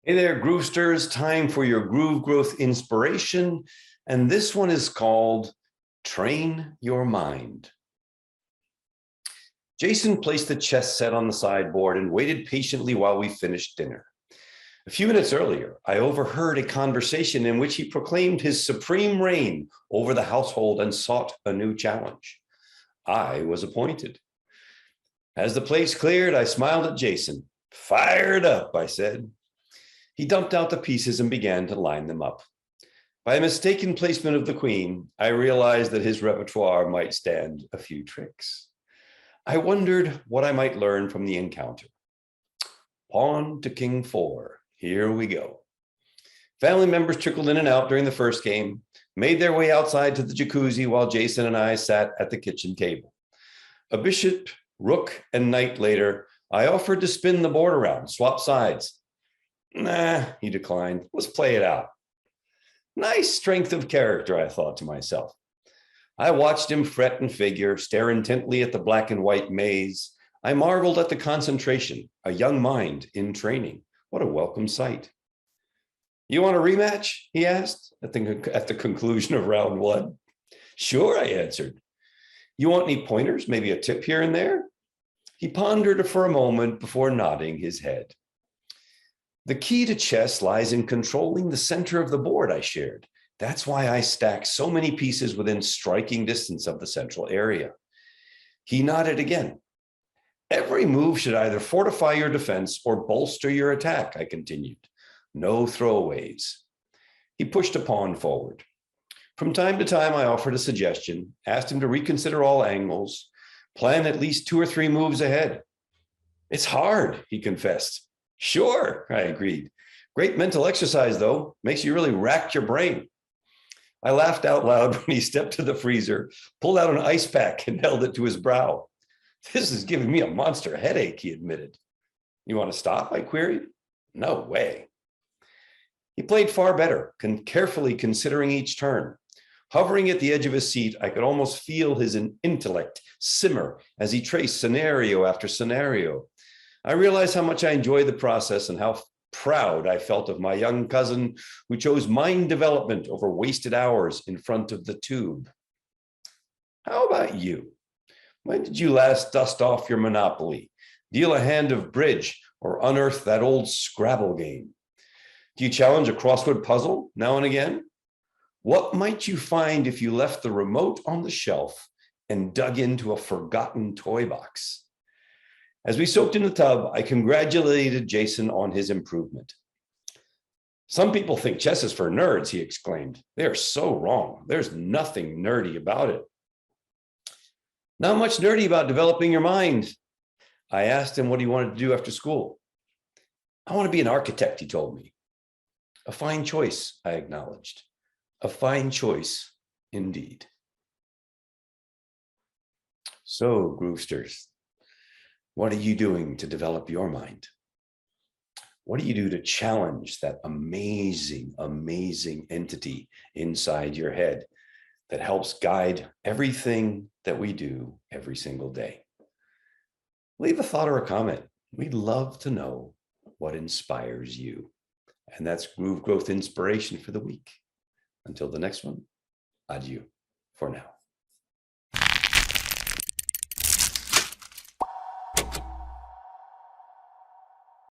Hey there, Groovesters. Time for your groove growth inspiration. And this one is called Train Your Mind. Jason placed the chess set on the sideboard and waited patiently while we finished dinner. A few minutes earlier, I overheard a conversation in which he proclaimed his supreme reign over the household and sought a new challenge. I was appointed. As the place cleared, I smiled at Jason. Fired up, I said. He dumped out the pieces and began to line them up. By a mistaken placement of the queen, I realized that his repertoire might stand a few tricks. I wondered what I might learn from the encounter. Pawn to king 4. Here we go. Family members trickled in and out during the first game, made their way outside to the jacuzzi while Jason and I sat at the kitchen table. A bishop, rook, and knight later, I offered to spin the board around, swap sides. Nah, he declined. Let's play it out. Nice strength of character, I thought to myself. I watched him fret and figure, stare intently at the black and white maze. I marveled at the concentration, a young mind in training. What a welcome sight. You want a rematch? He asked at the conclusion of round 1. Sure, I answered. You want any pointers, maybe a tip here and there? He pondered for a moment before nodding his head. The key to chess lies in controlling the center of the board, I shared. That's why I stack so many pieces within striking distance of the central area. He nodded again. Every move should either fortify your defense or bolster your attack, I continued. No throwaways. He pushed a pawn forward. From time to time, I offered a suggestion, asked him to reconsider all angles, plan at least 2 or 3 moves ahead. It's hard, he confessed. Sure, I agreed. Great mental exercise, though. Makes you really rack your brain. I laughed out loud when he stepped to the freezer, pulled out an ice pack, and held it to his brow. This is giving me a monster headache, he admitted. You want to stop? I queried. No way. He played far better, carefully considering each turn. Hovering at the edge of his seat, I could almost feel his intellect simmer as he traced scenario after scenario. I realized how much I enjoyed the process and how proud I felt of my young cousin who chose mind development over wasted hours in front of the tube. How about you? When did you last dust off your Monopoly, deal a hand of bridge, or unearth that old Scrabble game? Do you challenge a crossword puzzle now and again? What might you find if you left the remote on the shelf and dug into a forgotten toy box? As we soaked in the tub, I congratulated Jason on his improvement. Some people think chess is for nerds, he exclaimed. They are so wrong. There's nothing nerdy about it. Not much nerdy about developing your mind. I asked him what he wanted to do after school. I want to be an architect, he told me. A fine choice, I acknowledged. A fine choice indeed. So, Groovesters, what are you doing to develop your mind? What do you do to challenge that amazing, amazing entity inside your head that helps guide everything that we do every single day? Leave a thought or a comment. We'd love to know what inspires you. And that's Groove Growth Inspiration for the week. Until the next one, adieu for now.